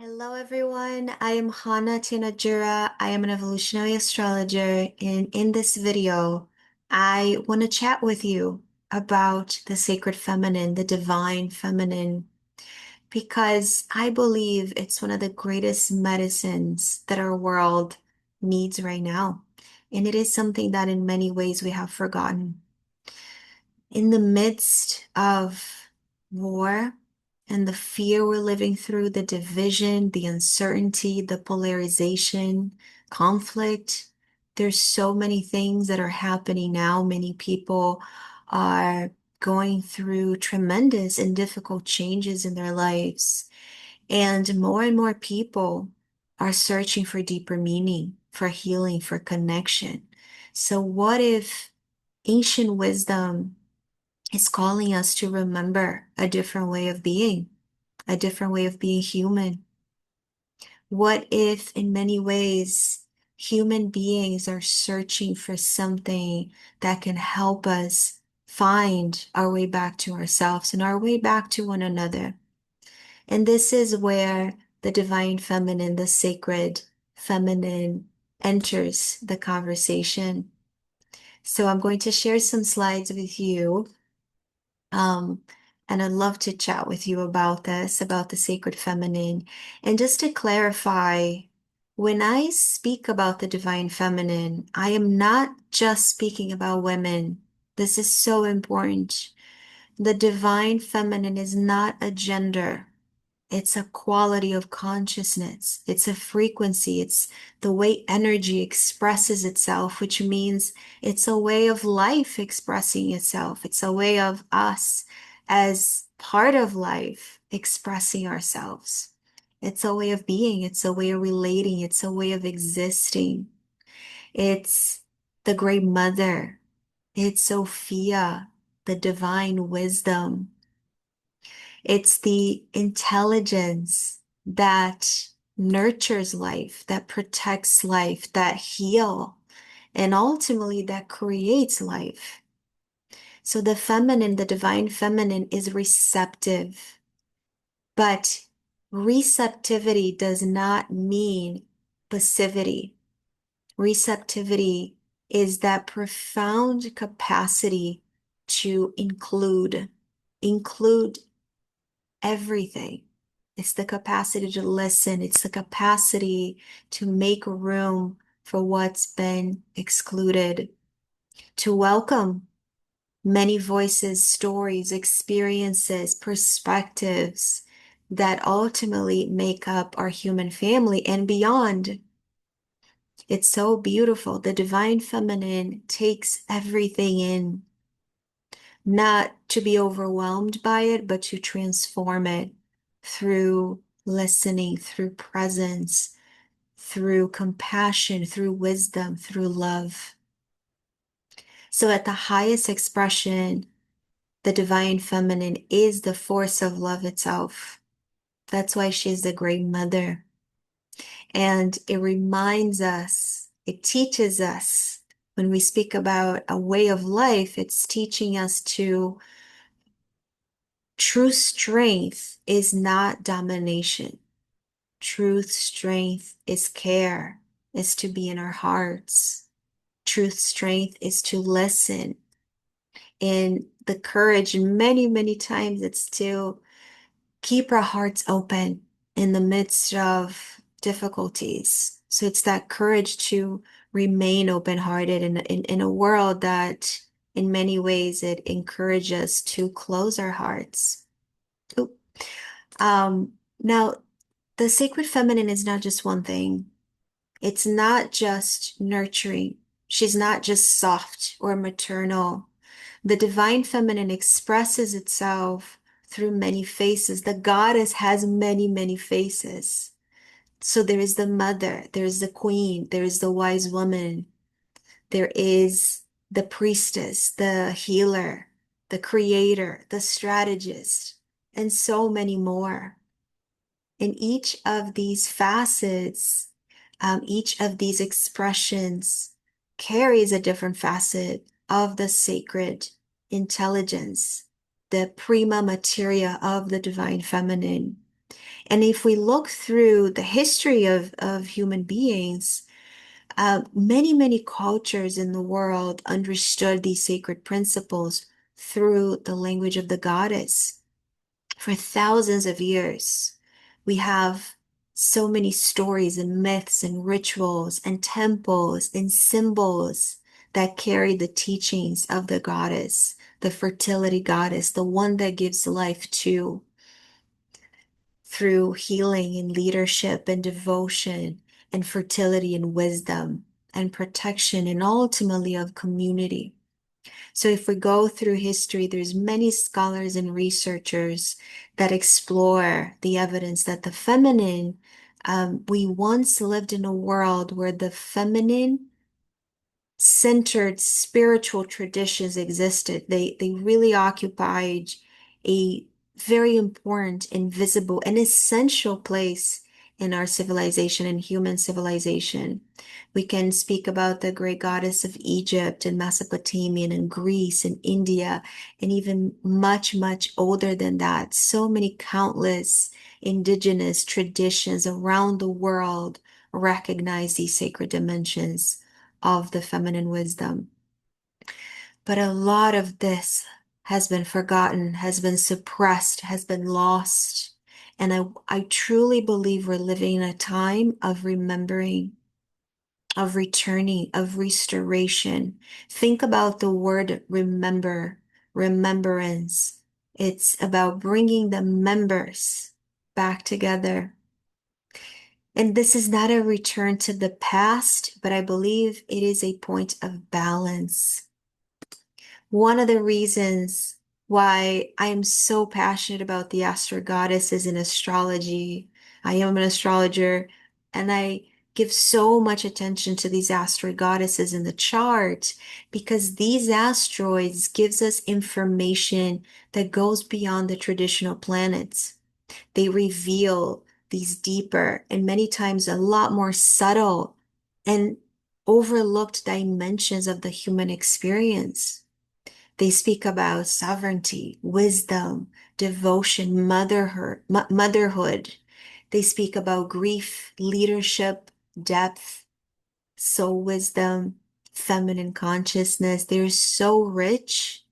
Hello, everyone. I am Hana Tinajura. I am an evolutionary astrologer, and in this video, I want to chat with you about the sacred feminine, the divine feminine, because I believe it's one of the greatest medicines that our world needs right now. And it is something that in many ways we have forgotten. In the midst of war and the fear we're living through, the division, the uncertainty, the polarization, conflict, there's so many things that are happening now. Many people are going through tremendous and difficult changes in their lives. And more people are searching for deeper meaning, for healing, for connection. So, what if ancient wisdom is calling us to remember a different way of being, a different way of being human? What if, in many ways, human beings are searching for something that can help us find our way back to ourselves and our way back to one another? And this is where the divine feminine, the sacred feminine, enters the conversation. So I'm going to share some slides with you. Um, and I'd love to chat with you about this, about the sacred feminine. And just to clarify, when I speak about the divine feminine, I am not just speaking about women. This is so important. The divine feminine is not a gender. It's a quality of consciousness. It's a frequency. It's the way energy expresses itself, which means it's a way of life expressing itself. It's a way of us as part of life expressing ourselves. It's a way of being. It's a way of relating. It's a way of existing. It's the great mother. It's Sophia, the divine wisdom. It's the intelligence that nurtures life, that protects life, that heal, and ultimately that creates life. So the feminine, the divine feminine is receptive, but receptivity does not mean passivity. Receptivity is that profound capacity to include everything. It's the capacity to listen. It's the capacity to make room for what's been excluded, to welcome many voices, stories, experiences, perspectives that ultimately make up our human family and beyond. It's so beautiful. The divine feminine takes everything in, not to be overwhelmed by it, but to transform it through listening, through presence, through compassion, through wisdom, through love. So, at the highest expression, the divine feminine is the force of love itself. That's why she's the great mother. And it reminds us, it teaches us when we speak about a way of life, it's teaching us to true strength is not domination. True strength is care, is to be in our hearts. Truth strength is to listen. And the courage, many times, it's to keep our hearts open in the midst of difficulties. So it's that courage to remain open-hearted in a world that in many ways it encourages us to close our hearts. Oop. Now, the sacred feminine is not just one thing. It's not just nurturing. She's not just soft or maternal. The divine feminine expresses itself through many faces. The goddess has many faces. So there is the mother, there is the queen, there is the wise woman, there is the priestess, the healer, the creator, the strategist, and so many more. In each of these facets, each of these expressions carries a different facet of the sacred intelligence, the prima materia of the divine feminine. And if we look through the history of human beings, many, many cultures in the world understood these sacred principles through the language of the goddess. For thousands of years, we have so many stories and myths and rituals and temples and symbols that carry the teachings of the goddess, the fertility goddess, the one that gives life to through healing and leadership and devotion and fertility and wisdom and protection and ultimately of community. So if we go through history, there's many scholars and researchers that explore the evidence that the feminine, we once lived in a world where the feminine centered spiritual traditions existed. They really occupied a very important, invisible, and essential place in our civilization and human civilization. We can speak about the great goddess of Egypt and Mesopotamia and Greece and India, and even much, much older than that. So many countless indigenous traditions around the world recognize these sacred dimensions of the feminine wisdom. But a lot of this has been forgotten, has been suppressed, has been lost. And I truly believe we're living in a time of remembering, of returning, of restoration. Think about the word remember, remembrance. It's about bringing the members back together. And this is not a return to the past, but I believe it is a point of balance. One of the reasons why I am so passionate about the astro goddesses in astrology, I am an astrologer, and I give so much attention to these asteroid goddesses in the chart because these asteroids gives us information that goes beyond the traditional planets. They reveal these deeper and many times a lot more subtle and overlooked dimensions of the human experience. They speak about sovereignty, wisdom, devotion, motherhood. They speak about grief, leadership, depth, soul wisdom, feminine consciousness. They're so rich.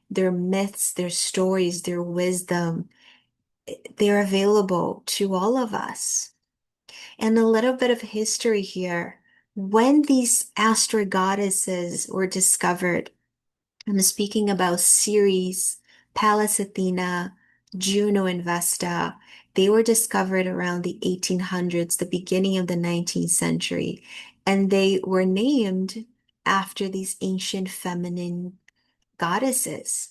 Their myths, their stories, their wisdom, they're available to all of us. And a little bit of history here. When these astro goddesses were discovered, I'm speaking about Ceres, Pallas Athena, Juno, and Vesta. They were discovered around the 1800s, the beginning of the 19th century, and they were named after these ancient feminine goddesses.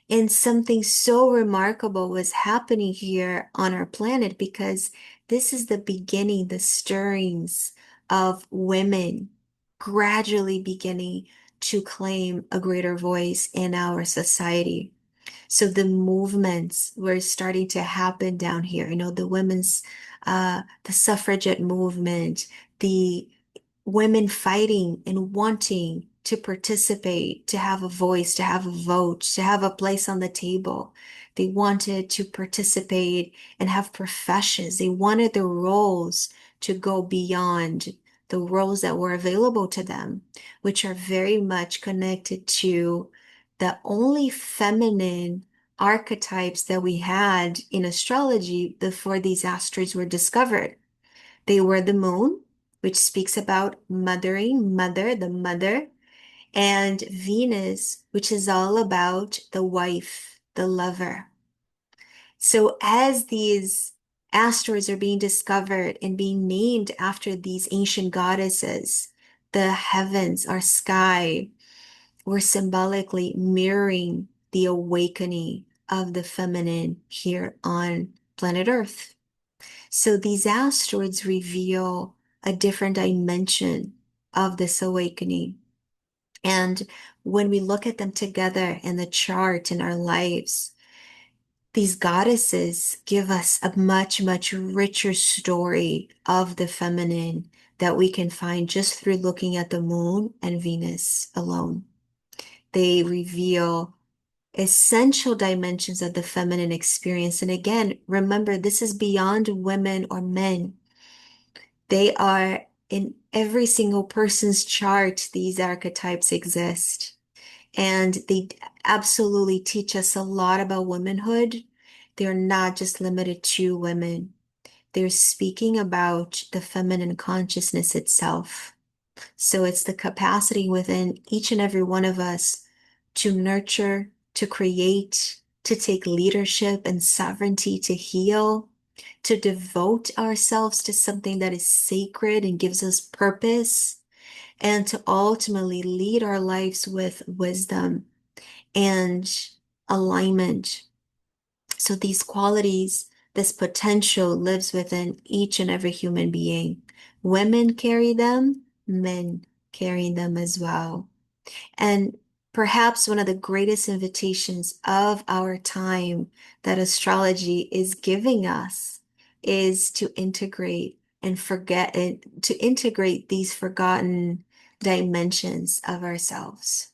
And something so remarkable was happening here on our planet because this is the beginning, the stirrings of women gradually beginning to claim a greater voice in our society. So the movements were starting to happen down here. You know, the suffragette movement, the women fighting and wanting to participate, to have a voice, to have a vote, to have a place on the table. They wanted to participate and have professions. They wanted their roles to go beyond the roles that were available to them, which are very much connected to the only feminine archetypes that we had in astrology before these asteroids were discovered. They were the moon, which speaks about mothering, mother, the mother, and Venus, which is all about the wife, the lover. So as these asteroids are being discovered and being named after these ancient goddesses, the heavens, our sky, were symbolically mirroring the awakening of the feminine here on planet Earth. So these asteroids reveal a different dimension of this awakening. And when we look at them together in the chart in our lives, these goddesses give us a much, much richer story of the feminine that we can find just through looking at the moon and Venus alone. They reveal essential dimensions of the feminine experience. And again, remember, this is beyond women or men. They are in every single person's chart, these archetypes exist. And they absolutely teach us a lot about womanhood. They're not just limited to women. They're speaking about the feminine consciousness itself. So it's the capacity within each and every one of us to nurture, to create, to take leadership and sovereignty, to heal, to devote ourselves to something that is sacred and gives us purpose, and to ultimately lead our lives with wisdom and alignment. So these qualities, this potential lives within each and every human being. Women carry them, men carry them as well. And perhaps one of the greatest invitations of our time that astrology is giving us is to integrate and forget it, to integrate these forgotten dimensions of ourselves.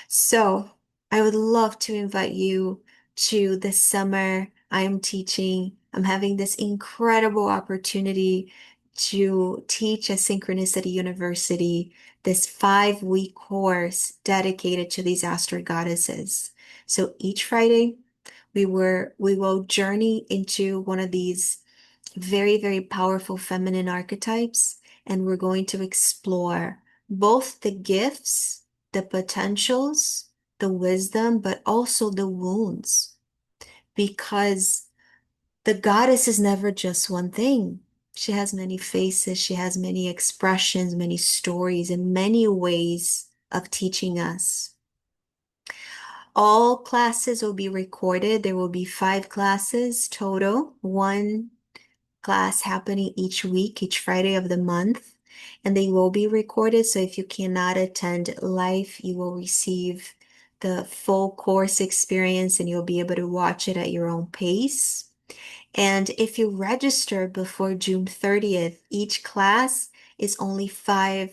So I would love to invite you to this summer. I am teaching. I'm having this incredible opportunity to teach at Synchronicity University, this 5-week course dedicated to these asteroid goddesses. So each Friday, we will journey into one of these very, very powerful feminine archetypes, and we're going to explore both the gifts, the potentials, the wisdom, but also the wounds, because the goddess is never just one thing. She has many faces, she has many expressions, many stories, and many ways of teaching us. All classes will be recorded. There will be 5 classes total, one class happening each week, each Friday of the month, and they will be recorded. So if you cannot attend live, you will receive the full course experience and you'll be able to watch it at your own pace. And if you register before June 30th, each class is only $5.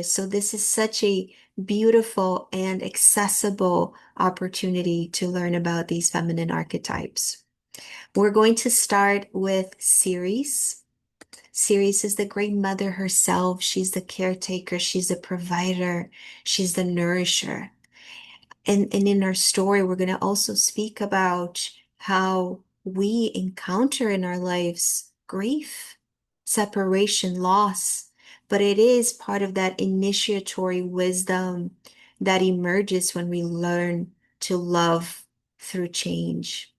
So this is such a beautiful and accessible opportunity to learn about these feminine archetypes. We're going to start with Ceres. Ceres is the great mother herself. She's the caretaker. She's the provider. She's the nourisher. And in our story, we're going to also speak about how we encounter in our lives grief, separation, loss. But it is part of that initiatory wisdom that emerges when we learn to love through change.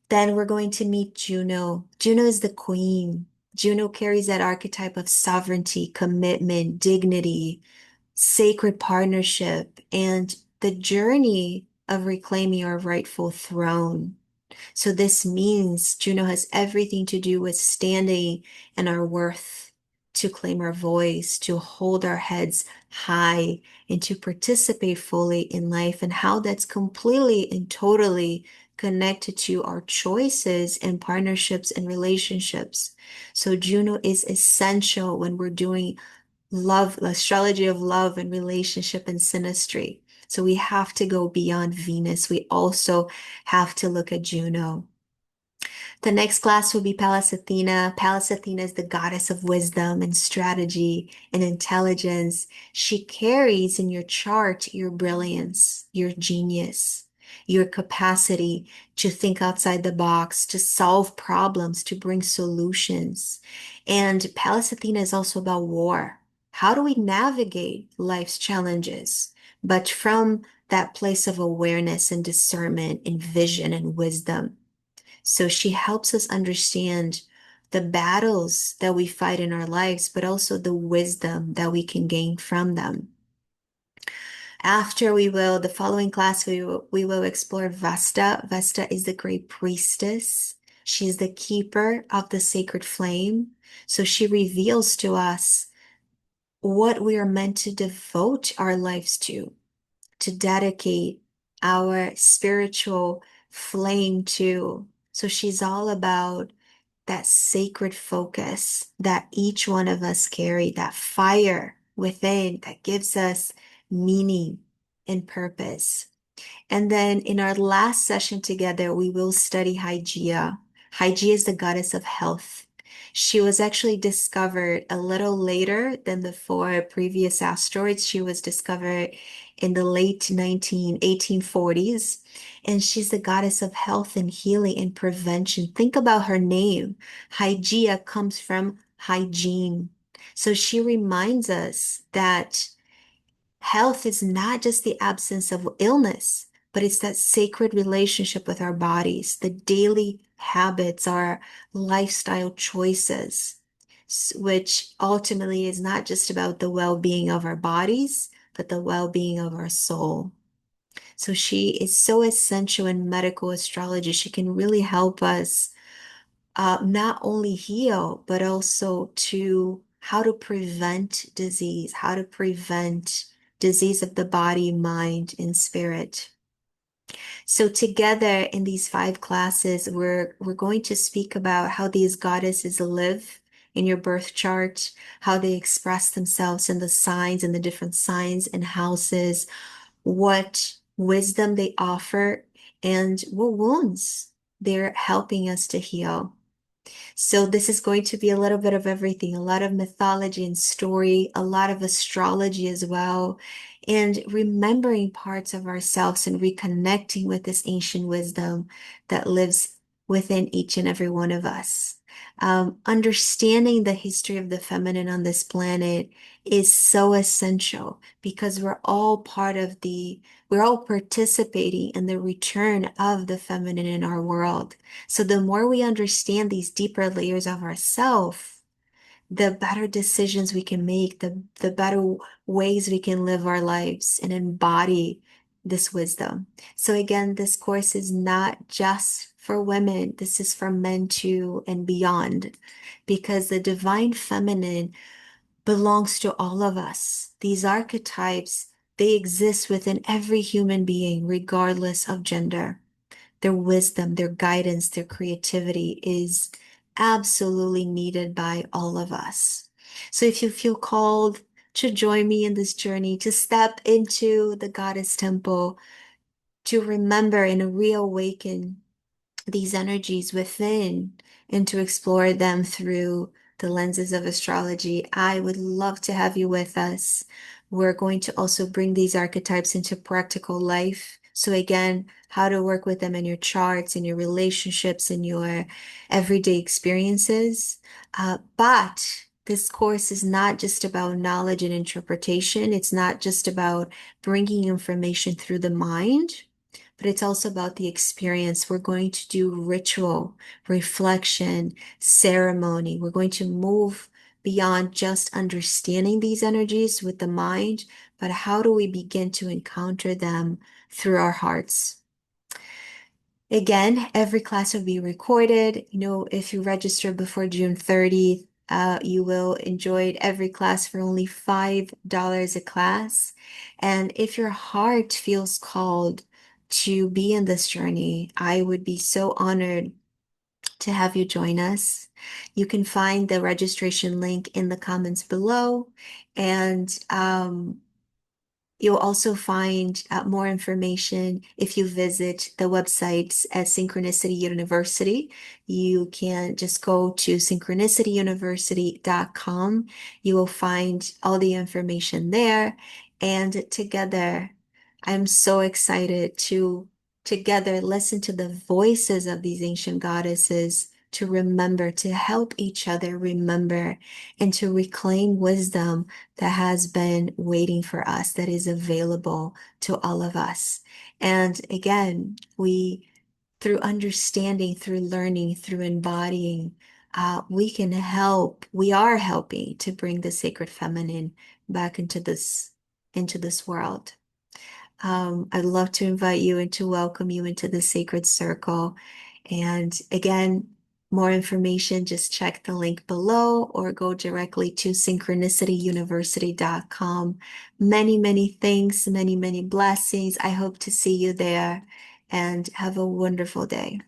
Then we're going to meet Juno. Juno is the queen. Juno carries that archetype of sovereignty, commitment, dignity, sacred partnership, and the journey of reclaiming our rightful throne. So this means Juno has everything to do with standing in our worth, to claim our voice, to hold our heads high, and to participate fully in life, and how that's completely and totally connected to our choices and partnerships and relationships. So Juno is essential when we're doing love, the astrology of love and relationship and synastry. So we have to go beyond Venus. We also have to look at Juno. The next class will be Pallas Athena. Pallas Athena is the goddess of wisdom and strategy and intelligence. She carries in your chart your brilliance, your genius, your capacity to think outside the box, to solve problems, to bring solutions. And Pallas Athena is also about war. How do we navigate life's challenges? But from that place of awareness and discernment and vision and wisdom. So she helps us understand the battles that we fight in our lives, but also the wisdom that we can gain from them. After the following class, we will explore Vesta. Vesta is the great priestess. She is the keeper of the sacred flame. So she reveals to us what we are meant to devote our lives to dedicate our spiritual flame to. So she's all about that sacred focus that each one of us carry, that fire within that gives us meaning and purpose. And then in our last session together, we will study Hygeia. Hygeia is the goddess of health. She was actually discovered a little later than the four previous asteroids. She was discovered in the late 1840s. And she's the goddess of health and healing and prevention. Think about her name. Hygeia comes from hygiene. So she reminds us that health is not just the absence of illness, but it's that sacred relationship with our bodies, the daily habits, our lifestyle choices, which ultimately is not just about the well-being of our bodies, but the well-being of our soul. So she is so essential in medical astrology. She can really help us not only heal, but also to how to prevent disease, how to prevent disease of the body, mind, and spirit. So together in these 5 classes, we're going to speak about how these goddesses live in your birth chart, how they express themselves in the signs and the different signs and houses, what wisdom they offer, and what wounds they're helping us to heal. So this is going to be a little bit of everything, a lot of mythology and story, a lot of astrology as well, and remembering parts of ourselves and reconnecting with this ancient wisdom that lives within each and every one of us. Understanding the history of the feminine on this planet is so essential because we're all participating in the return of the feminine in our world. So the more we understand these deeper layers of ourself, the better decisions we can make, the better ways we can live our lives and embody this wisdom. So again, this course is not just for women. This is for men too and beyond, because the divine feminine belongs to all of us. These archetypes, they exist within every human being, regardless of gender. Their wisdom, their guidance, their creativity is absolutely needed by all of us. So if you feel called to join me in this journey, to step into the goddess temple, to remember and reawaken these energies within and to explore them through the lenses of astrology, I would love to have you with us. We're going to also bring these archetypes into practical life. So again, how to work with them in your charts, in your relationships, in your everyday experiences. But this course is not just about knowledge and interpretation. It's not just about bringing information through the mind, but it's also about the experience. We're going to do ritual, reflection, ceremony. We're going to move beyond just understanding these energies with the mind, but how do we begin to encounter them through our hearts? Again, every class will be recorded. If you register before June 30th, you will enjoy every class for only $5 a class. And if your heart feels called to be in this journey, I would be so honored to have you join us. You can find the registration link in the comments below. And you'll also find more information if you visit the websites at Synchronicity University. You can just go to synchronicityuniversity.com. You will find all the information there. And together, I'm so excited to together listen to the voices of these ancient goddesses, to remember, to help each other remember, and to reclaim wisdom that has been waiting for us, that is available to all of us. And again, through understanding, through learning, through embodying, we are helping to bring the sacred feminine back into this world. I'd love to invite you and to welcome you into the sacred circle. And again, more information, just check the link below or go directly to synchronicityuniversity.com. Many, many thanks, many, many blessings. I hope to see you there and have a wonderful day.